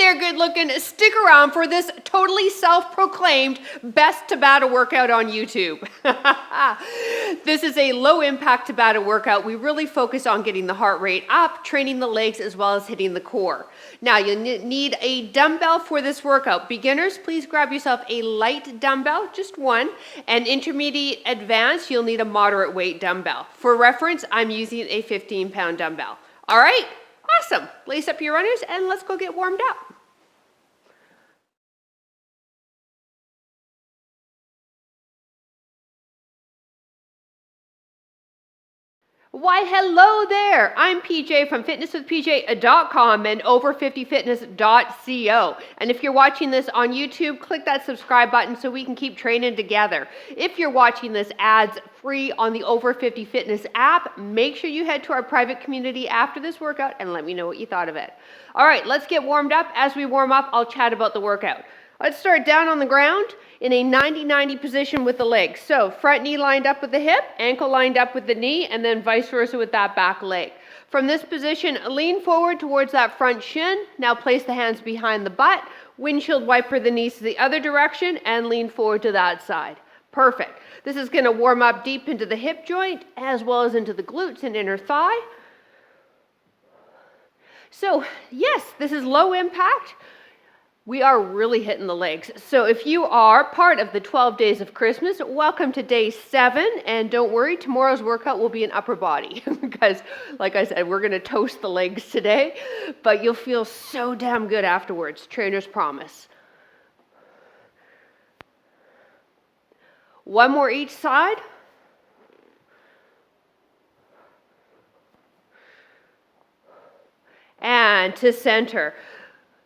there, good looking. Stick around for this totally self-proclaimed best Tabata workout on YouTube. This is a low impact Tabata workout. We really focus on getting the heart rate up, training the legs, as well as hitting the core. Now you need a dumbbell for this workout. Beginners, please grab yourself a light dumbbell, just one, and intermediate advanced, you'll need a moderate weight dumbbell. For reference, I'm using a 15-pound dumbbell. All right, awesome. Lace up your runners and let's go get warmed up. Why, hello there. I'm PJ from fitnesswithpj.com and over50fitness.co. And if you're watching this on YouTube, click that subscribe button so we can keep training together. If you're watching this ads free on the Over 50 Fitness app, make sure you head to our private community after this workout and let me know what you thought of it. All right, let's get warmed up. As we warm up, I'll chat about the workout. Let's start down on the ground in a 90-90 position with the legs. So front knee lined up with the hip, ankle lined up with the knee, and then vice versa with that back leg. From this position, lean forward towards that front shin. Now place the hands behind the butt, windshield wiper the knees to the other direction, and lean forward to that side. Perfect. This is going to warm up deep into the hip joint as well as into the glutes and inner thigh. So yes, this is low impact. We are really hitting the legs. So if you are part of the 12 days of Christmas, welcome to day 7. And don't worry, tomorrow's workout will be an upper body because, like I said, we're going to toast the legs today, but you'll feel so damn good afterwards. Trainers promise. One more each side. And to center.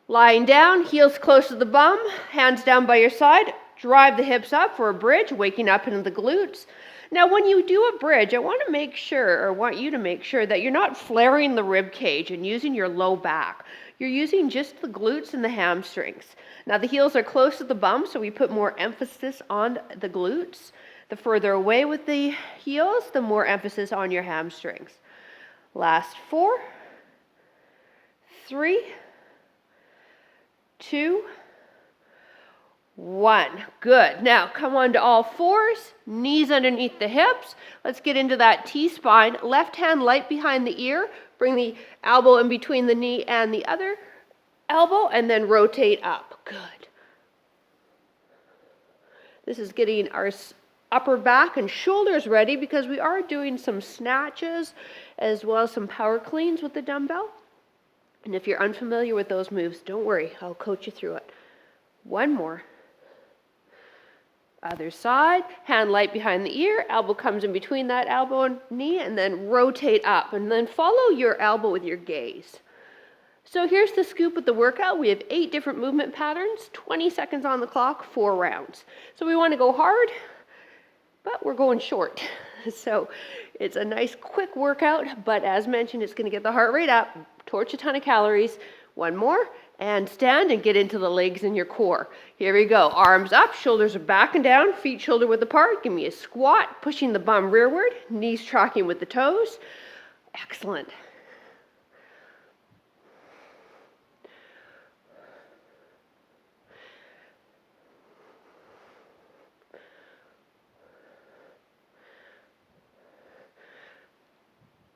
Lying down, heels close to the bum, hands down by your side, drive the hips up for a bridge, waking up into the glutes. Now when you do a bridge, I want you to make sure that you're not flaring the rib cage and using your low back. You're using just the glutes and the hamstrings. Now the heels are close to the bum, so we put more emphasis on the glutes. The further away with the heels, the more emphasis on your hamstrings. Last 4, 3, 2, 1. Good. Now come on to all fours, knees underneath the hips. Let's get into that T-spine. Left hand light behind the ear. Bring the elbow in between the knee and the other elbow and then rotate up. Good. This is getting our upper back and shoulders ready because we are doing some snatches as well as some power cleans with the dumbbell. And if you're unfamiliar with those moves, don't worry, I'll coach you through it. One more. Other side, hand light behind the ear, elbow comes in between that elbow and knee, and then rotate up. And then follow your elbow with your gaze. So here's the scoop with the workout. We have 8 different movement patterns, 20 seconds on the clock, 4 rounds. So we want to go hard, but we're going short. So it's a nice quick workout, but as mentioned, it's going to get the heart rate up, torch a ton of calories. One more, and stand and get into the legs and your core. Here we go. Arms up, shoulders are back and down, feet shoulder width apart. Give me a squat, pushing the bum rearward, knees tracking with the toes. Excellent.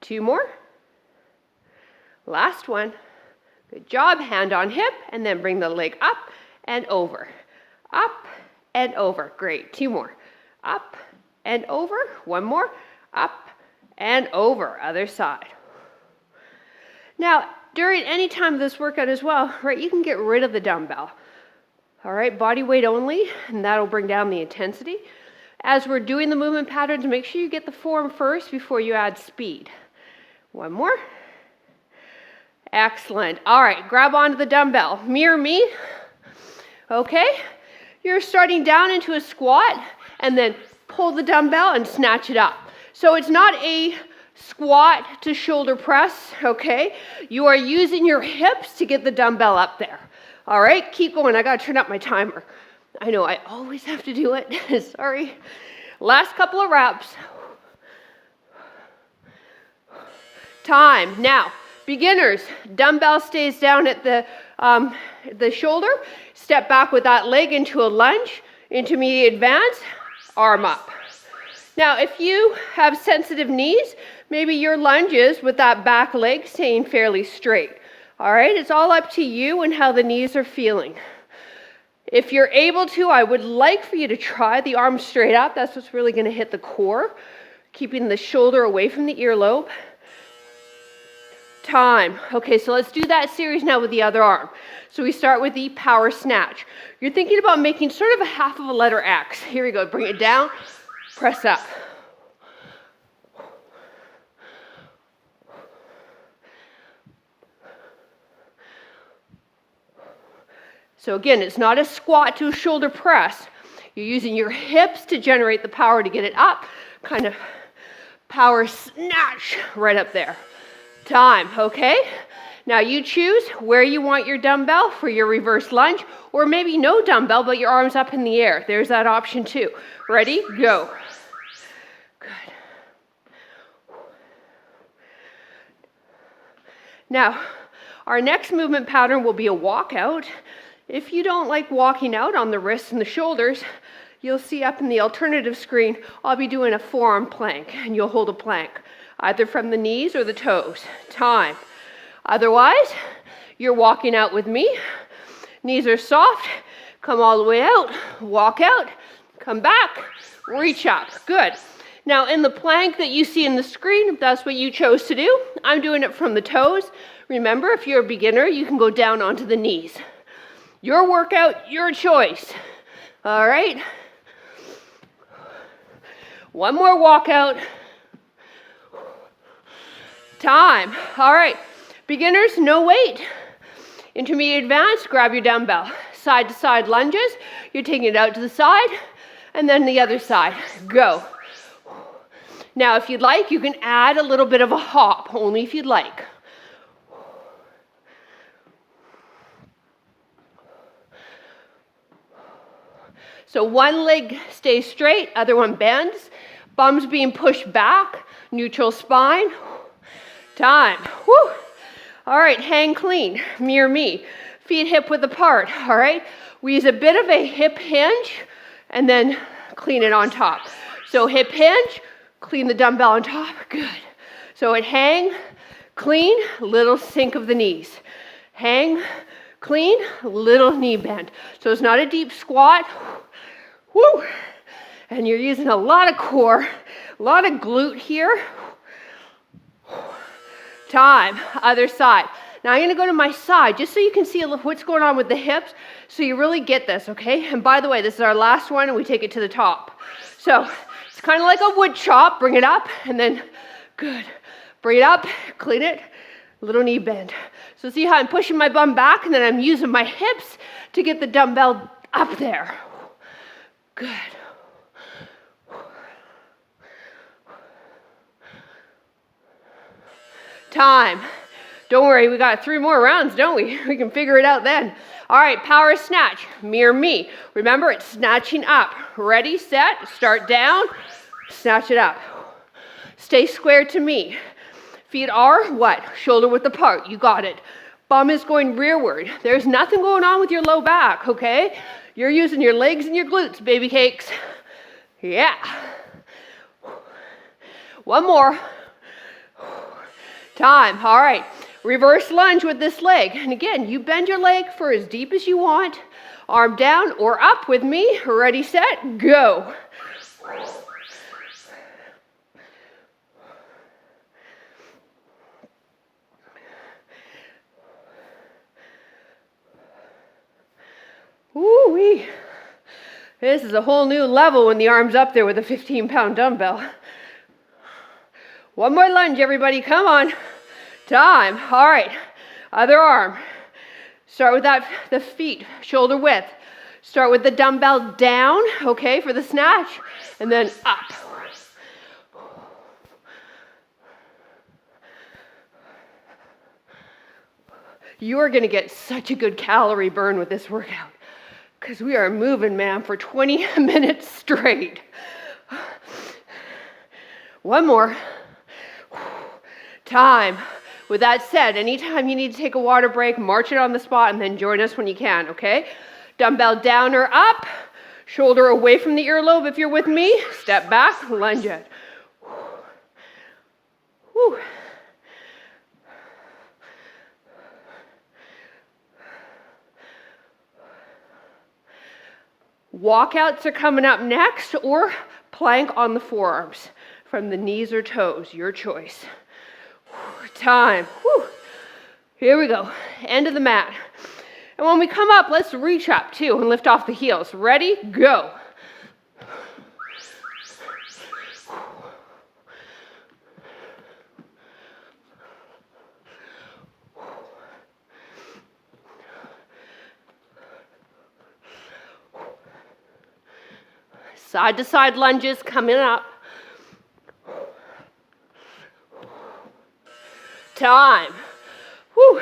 Two more. Last one. Good job. Hand on hip and then bring the leg up and over. Up and over. Great. 2 more. Up and over. 1 more. Up and over. Other side. Now, during any time of this workout as well, right, you can get rid of the dumbbell. All right, body weight only, and that'll bring down the intensity. As we're doing the movement patterns, make sure you get the form first before you add speed. 1 more. Excellent. All right, grab onto the dumbbell. Mirror me. Okay. You're starting down into a squat and then pull the dumbbell and snatch it up. So it's not a squat to shoulder press, okay? You are using your hips to get the dumbbell up there. All right, keep going. I got to turn up my timer. I know I always have to do it. Sorry. Last couple of reps. Time. Now, Beginners, dumbbell stays down at the shoulder. Step back with that leg into a lunge. Intermediate advance, arm up. Now, if you have sensitive knees, maybe your lunge is with that back leg staying fairly straight. All right, it's all up to you and how the knees are feeling. If you're able to, I would like for you to try the arms straight up. That's what's really going to hit the core, keeping the shoulder away from the earlobe. Time. Okay, so let's do that series now with the other arm. So we start with the power snatch. You're thinking about making sort of a half of a letter X. Here we go. Bring it down. Press up. So again, it's not a squat to a shoulder press. You're using your hips to generate the power to get it up. Kind of power snatch right up there. Time, okay? Now you choose where you want your dumbbell for your reverse lunge, or maybe no dumbbell, but your arms up in the air. There's that option too. Ready? Go. Good. Now, our next movement pattern will be a walkout. If you don't like walking out on the wrists and the shoulders, you'll see up in the alternative screen, I'll be doing a forearm plank, and you'll hold a plank, either from the knees or the toes. Time. Otherwise, you're walking out with me. Knees are soft. Come all the way out. Walk out. Come back. Reach up. Good. Now, in the plank that you see in the screen, if that's what you chose to do, I'm doing it from the toes. Remember, if you're a beginner, you can go down onto the knees. Your workout, your choice. All right? One more walkout. Time. All right. Beginners, no weight. Intermediate advance, grab your dumbbell. Side to side lunges. You're taking it out to the side and then the other side. Go. Now, if you'd like, you can add a little bit of a hop, only if you'd like. So one leg stays straight, other one bends. Bum's being pushed back. Neutral spine. Time. Woo. All right, hang clean. Mirror me. Feet hip width apart. All right. We use a bit of a hip hinge and then clean it on top. So hip hinge, clean the dumbbell on top. Good. So it hang, clean, little sink of the knees. Hang, clean, little knee bend. So it's not a deep squat. Woo. And you're using a lot of core, a lot of glute here. Time. Other side. Now I'm going to go to my side just so you can see what's going on with the hips so you really get this, okay? And by the way, this is our last one and we take it to the top. So it's kind of like a wood chop. Bring it up and then, good. Bring it up, clean it, little knee bend. So see how I'm pushing my bum back and then I'm using my hips to get the dumbbell up there. Good. Time. Don't worry, we got 3 more rounds, don't we? We can figure it out then. All right, power snatch. Mirror me. Remember, it's snatching up. Ready, set, start down, snatch it up. Stay square to me. Feet are what? Shoulder width apart. You got it. Bum is going rearward. There's nothing going on with your low back, okay? You're using your legs and your glutes, baby cakes. Yeah. One more. Time. All right. Reverse lunge with this leg. And again, you bend your leg for as deep as you want. Arm down or up with me. Ready, set, go. Woo-wee. This is a whole new level when the arm's up there with a 15-pound dumbbell. One more lunge, everybody. Come on. Time. All right. Other arm. Start with the feet, shoulder width. Start with the dumbbell down, okay, for the snatch, and then up. You are going to get such a good calorie burn with this workout because we are moving, man, for 20 minutes straight. One more. Time. With that said, anytime you need to take a water break, march it on the spot and then join us when you can, okay? Dumbbell down or up, shoulder away from the earlobe if you're with me. Step back, lunge it. Whew. Walkouts are coming up next, or plank on the forearms from the knees or toes, your choice. Time. Whew. Here we go. End of the mat. And when we come up, let's reach up too and lift off the heels. Ready? Go. Side to side lunges coming up. Time. Whew.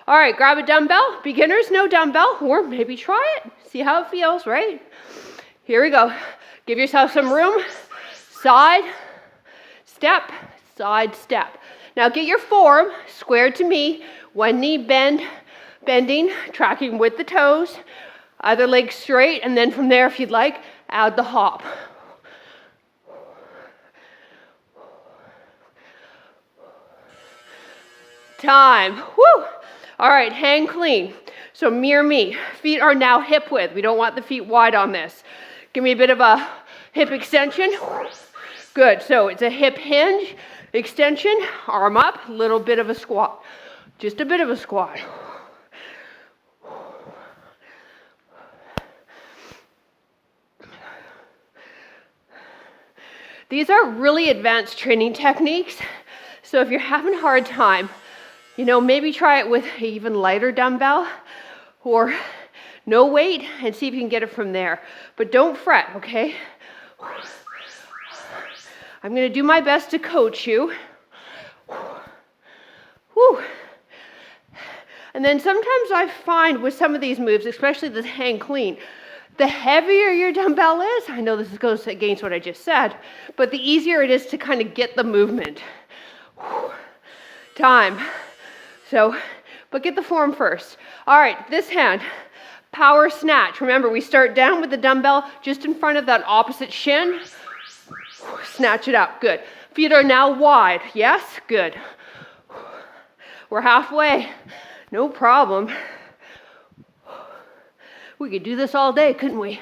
All right, grab a dumbbell. Beginners, no dumbbell, or maybe try it. See how it feels, right? Here we go. Give yourself some room. Side, step, side, step. Now get your form squared to me. One knee bending, tracking with the toes. Other leg straight, and then from there, if you'd like, add the hop. Time. Woo! All right, hang clean. So mirror me. Feet are now hip width. We don't want the feet wide on this. Give me a bit of a hip extension. Good. So it's a hip hinge, extension, arm up, little bit of a squat. Just a bit of a squat. These are really advanced training techniques. So if you're having a hard time, maybe try it with an even lighter dumbbell or no weight and see if you can get it from there. But don't fret, okay? I'm going to do my best to coach you. Whew. And then sometimes I find with some of these moves, especially the hang clean, the heavier your dumbbell is, I know this goes against what I just said, but the easier it is to kind of get the movement. Whew. Time. So, but get the form first. All right, this hand, power snatch. Remember, we start down with the dumbbell just in front of that opposite shin. Snatch it up, good. Feet are now wide, yes? Good. We're halfway, no problem. We could do this all day, couldn't we?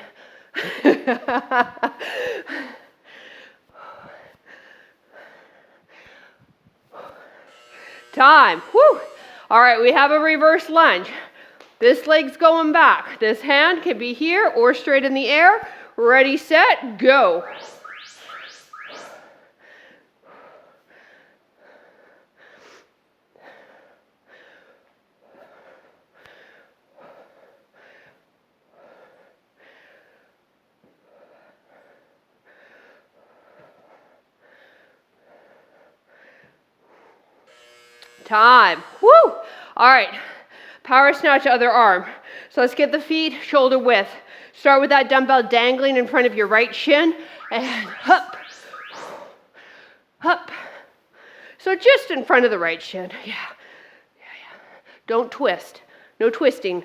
Time. Woo! All right, we have a reverse lunge. This leg's going back. This hand can be here or straight in the air. Ready, set, go. Time. Woo! All right. Power snatch, other arm. So let's get the feet shoulder width. Start with that dumbbell dangling in front of your right shin and up, up. So just in front of the right shin. Yeah. Don't twist. No twisting.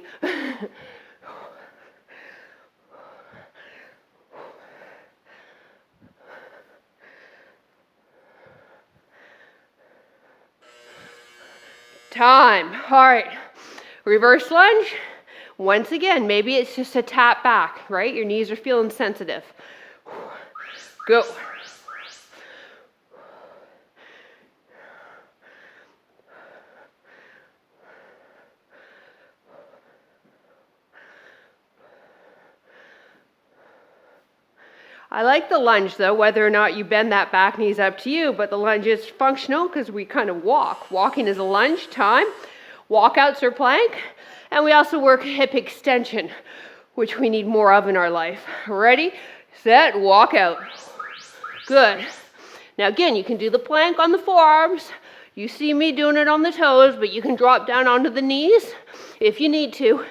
Time. All right. Reverse lunge. Once again, maybe it's just a tap back, right? Your knees are feeling sensitive. Go. I like the lunge though, whether or not you bend that back knee is up to you, but the lunge is functional because we kind of walk. Walking is a lunge, time. Walkouts or plank. And we also work hip extension, which we need more of in our life. Ready, set, walk out. Good. Now again, you can do the plank on the forearms. You see me doing it on the toes, but you can drop down onto the knees if you need to.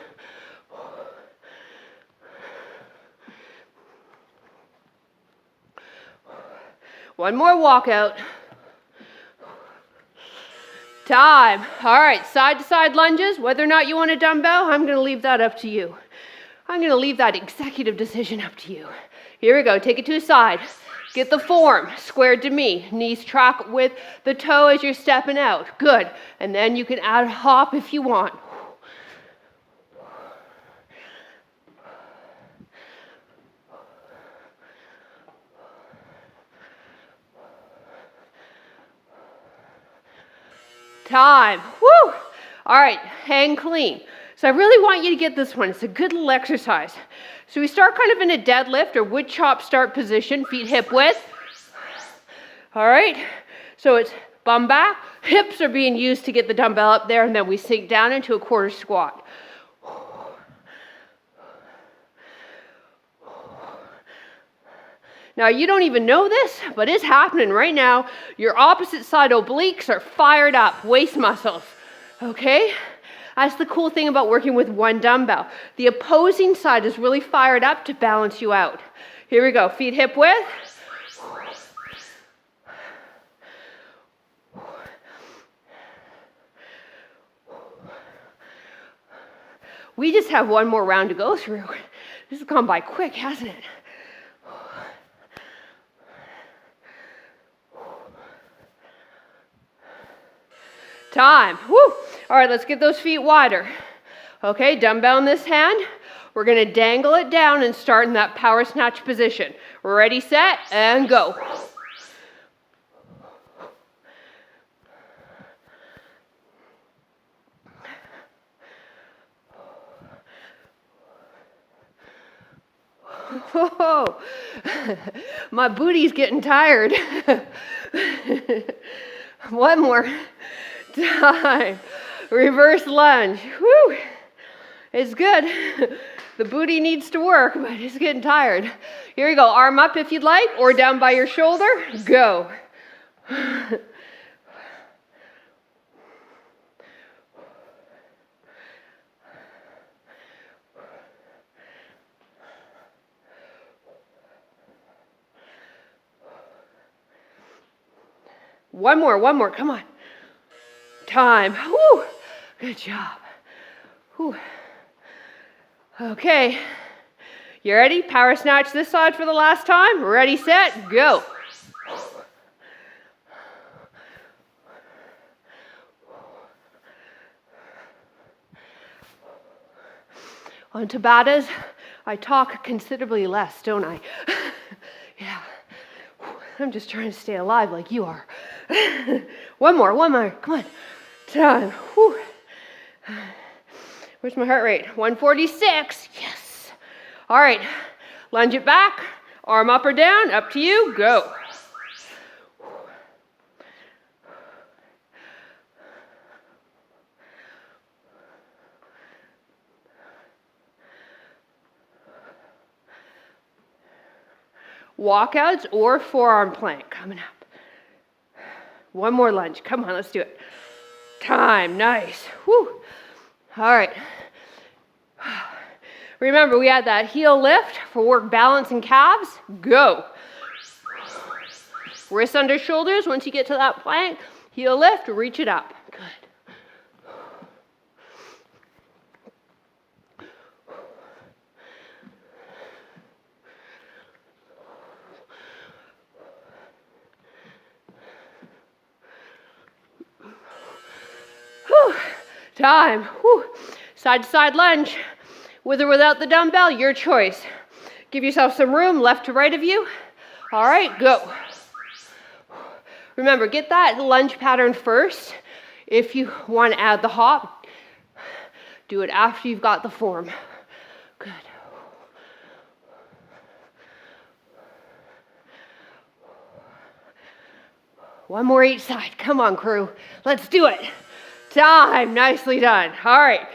One more walkout. Time. All right, side to side lunges. Whether or not you want a dumbbell, I'm going to leave that up to you. I'm going to leave that executive decision up to you. Here we go. Take it to the side. Get the form squared to me. Knees track with the toe as you're stepping out. Good. And then you can add a hop if you want. Time. Woo! All right, hang clean. So I really want you to get this one. It's a good little exercise. So we start kind of in a deadlift or wood chop start position, feet hip width. All right, so it's bum back. Hips are being used to get the dumbbell up there, and then we sink down into a quarter squat. Now, you don't even know this, but it's happening right now. Your opposite side obliques are fired up, waist muscles, okay? That's the cool thing about working with one dumbbell. The opposing side is really fired up to balance you out. Here we go, feet hip width. We just have one more round to go through. This has gone by quick, hasn't it? Time. Woo! All right, let's get those feet wider. Okay, dumbbell in this hand. We're going to dangle it down and start in that power snatch position. Ready, set, and go. Oh, my booty's getting tired. One more time. Reverse lunge. Whew. It's good. The booty needs to work, but it's getting tired. Here we go. Arm up if you'd like, or down by your shoulder. Go. One more, come on. Time. Whew. Good job. Whew. Okay. You ready? Power snatch this side for the last time. Ready, set, go. On Tabatas, I talk considerably less, don't I? Yeah. I'm just trying to stay alive like you are. One more, come on. Time. Whew. Where's my heart rate? 146, yes. All right, lunge it back, arm up or down, up to you, go. Walkouts or forearm plank coming up. One more lunge. Come on, let's do it. Time. Nice. Whew. All right. Remember, we had that heel lift for work balance and calves. Go. Wrists under shoulders. Once you get to that plank, heel lift, reach it up. Good. Time. Whew. Side to side lunge. With or without the dumbbell, your choice. Give yourself some room, left to right of you. All right, go. Remember, get that lunge pattern first. If you want to add the hop, do it after you've got the form. Good. One more each side. Come on, crew. Let's do it. Time. Nicely done. All right.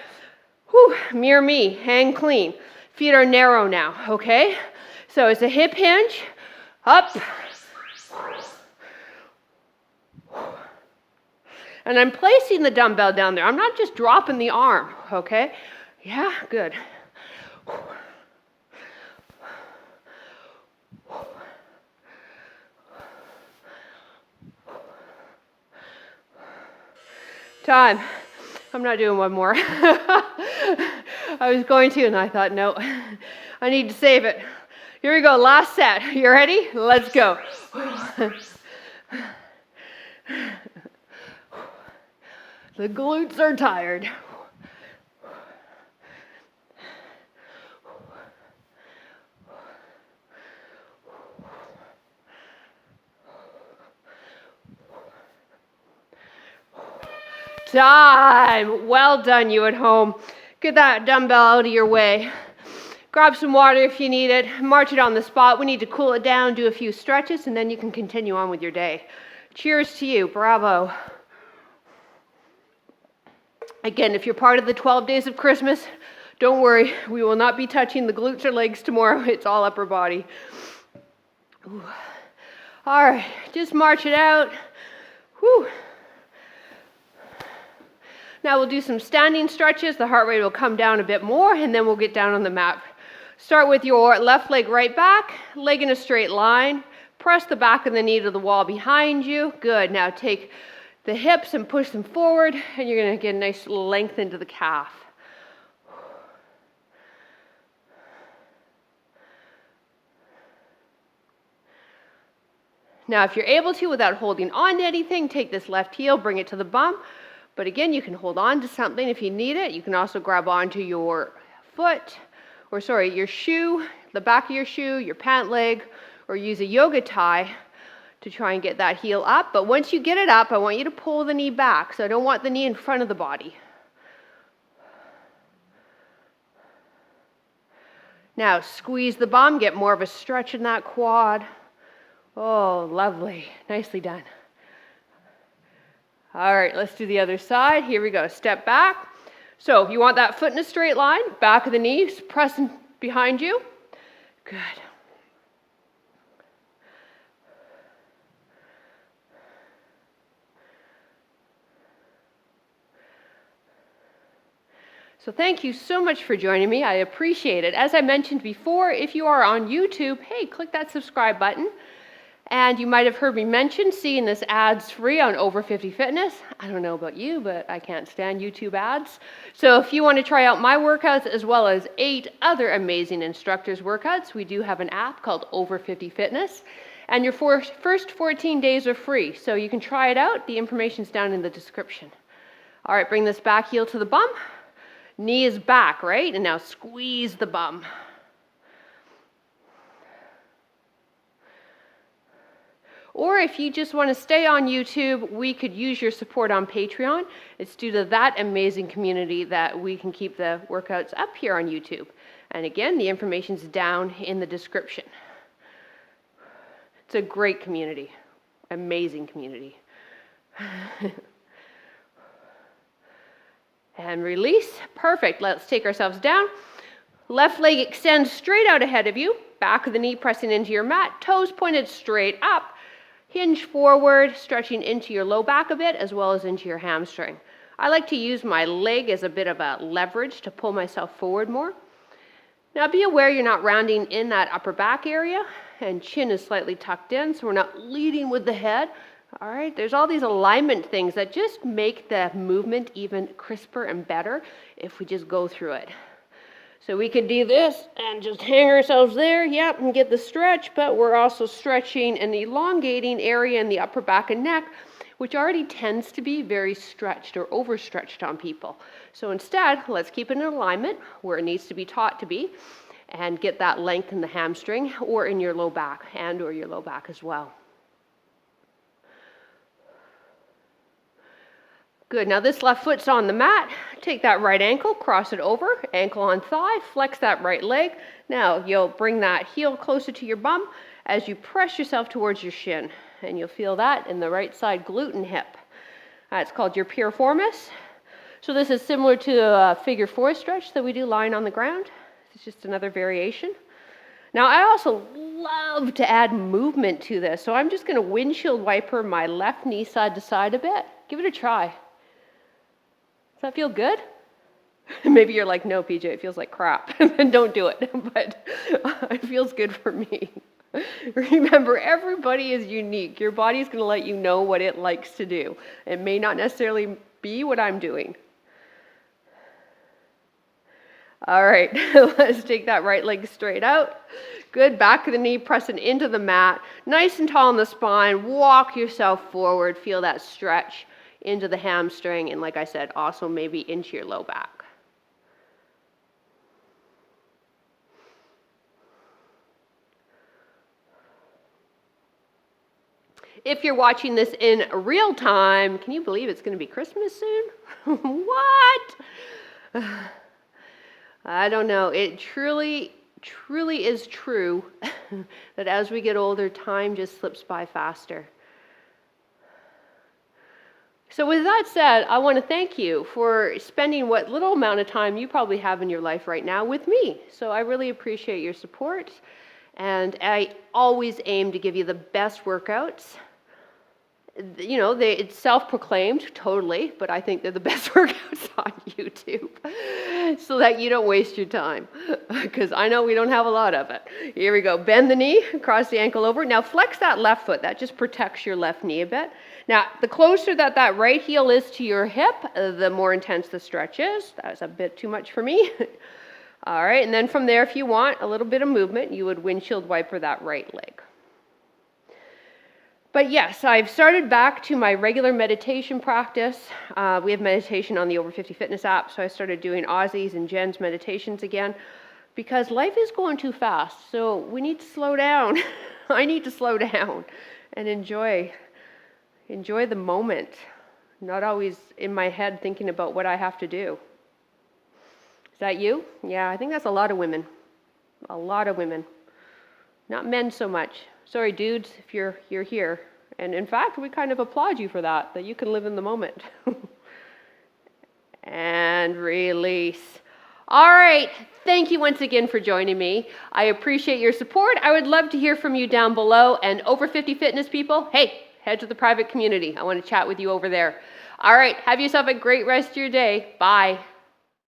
Whew. Mirror me. Hang clean. Feet are narrow now, okay? So it's a hip hinge. Up. And I'm placing the dumbbell down there. I'm not just dropping the arm, okay? Yeah, good. time. I'm not doing one more. I was going to, and I thought, no, I need to save it. Here we go, last set. You ready? Let's go. The glutes are tired. Time. Well done, you at home. Get that dumbbell out of your way. Grab some water if you need it. March it on the spot. We need to cool it down, do a few stretches, and then you can continue on with your day. Cheers to you. Bravo. Again, if you're part of the 12 days of Christmas, don't worry. We will not be touching the glutes or legs tomorrow. It's all upper body. Ooh. All right. Just march it out. Whew. Now we'll do some standing stretches. The heart rate will come down a bit more, and then we'll get down on the mat. Start with your left leg right back, leg in a straight line. Press the back of the knee to the wall behind you. Good. Now take the hips and push them forward, and you're going to get a nice length into the calf. Now, if you're able to, without holding on to anything, take this left heel, bring it to the bum. But again, you can hold on to something if you need it. You can also grab onto your foot, your shoe, the back of your shoe, your pant leg, or use a yoga tie to try and get that heel up. But once you get it up, I want you to pull the knee back. So I don't want the knee in front of the body. Now, squeeze the bum, get more of a stretch in that quad. Oh, lovely. Nicely done. All right, let's do the other side. Here we go. Step back. So if you want that foot in a straight line, back of the knees, pressing behind you. Good. So thank you so much for joining me. I appreciate it. As I mentioned before, if you are on YouTube, hey, click that subscribe button. And you might have heard me mention seeing this ads free on Over 50 Fitness. I don't know about you, but I can't stand YouTube ads. So if you want to try out my workouts as well as 8 other amazing instructors' workouts, we do have an app called Over 50 Fitness. And your first 14 days are free. So you can try it out. The information's down in the description. All right, bring this back heel to the bum. Knee is back, right? And now squeeze the bum. Or if you just want to stay on YouTube, we could use your support on Patreon. It's due to that amazing community that we can keep the workouts up here on YouTube. And again, the information's down in the description. It's a great community, amazing community. And release. Perfect. Let's take ourselves down. Left leg extends straight out ahead of you. Back of the knee pressing into your mat. Toes pointed straight up. Hinge forward, stretching into your low back a bit as well as into your hamstring. I like to use my leg as a bit of a leverage to pull myself forward more. Now be aware you're not rounding in that upper back area, and chin is slightly tucked in, so we're not leading with the head. All right, there's all these alignment things that just make the movement even crisper and better if we just go through it. So we could do this and just hang ourselves there, yep, and get the stretch, but we're also stretching and elongating area in the upper back and neck, which already tends to be very stretched or overstretched on people. So instead, let's keep it in alignment where it needs to be taught to be and get that length in the hamstring or in your low back and or your low back as well. Good, now this left foot's on the mat. Take that right ankle, cross it over, ankle on thigh, flex that right leg. Now you'll bring that heel closer to your bum as you press yourself towards your shin. And you'll feel that in the right side glute and hip. It's called your piriformis. So this is similar to a figure 4 stretch that we do lying on the ground. It's just another variation. Now I also love to add movement to this. So I'm just going to windshield wiper my left knee side to side a bit. Give it a try. Does that feel good? Maybe you're like, no, PJ, it feels like crap. Then don't do it. But it feels good for me. Remember, everybody is unique. Your body's going to let you know what it likes to do. It may not necessarily Be what I'm doing. All right, let's take that right leg straight out. Good, back of the knee, pressing into the mat. Nice and tall in the spine. Walk yourself forward. Feel that stretch into the hamstring. And like I said, also maybe into your low back. If you're watching this in real time, can you believe it's going to be Christmas soon? What? I don't know. It truly is true that as we get older, time just slips by faster. So with that said, I want to thank you for spending what little amount of time you probably have in your life right now with me. So I really appreciate your support. And I always aim to give you the best workouts. You know, it's self-proclaimed, totally, but I think they're the best workouts on YouTube so that you don't waste your time, because I know we don't have a lot of it. Here we go. Bend the knee, cross the ankle over. Now flex that left foot. That just protects your left knee a bit. Now, the closer that right heel is to your hip, the more intense the stretch is. That's a bit too much for me. All right, and then from there, if you want a little bit of movement, you would windshield wiper that right leg. But yes, I've started back to my regular meditation practice. We have meditation on the Over 50 Fitness app, so I started doing Ozzy's and Jen's meditations again because life is going too fast, so we need to slow down. I need to slow down and enjoy the moment, not always in my head thinking about what I have to do. Is that you? Yeah, I think that's a lot of women. A lot of women. Not men so much. Sorry, dudes, if you're here. And in fact, we kind of applaud you for that you can live in the moment. And release. All right. Thank you once again for joining me. I appreciate your support. I would love to hear from you down below. And Over 50 Fitness people, hey, head to the private community. I want to chat with you over there. All right. Have yourself a great rest of your day. Bye.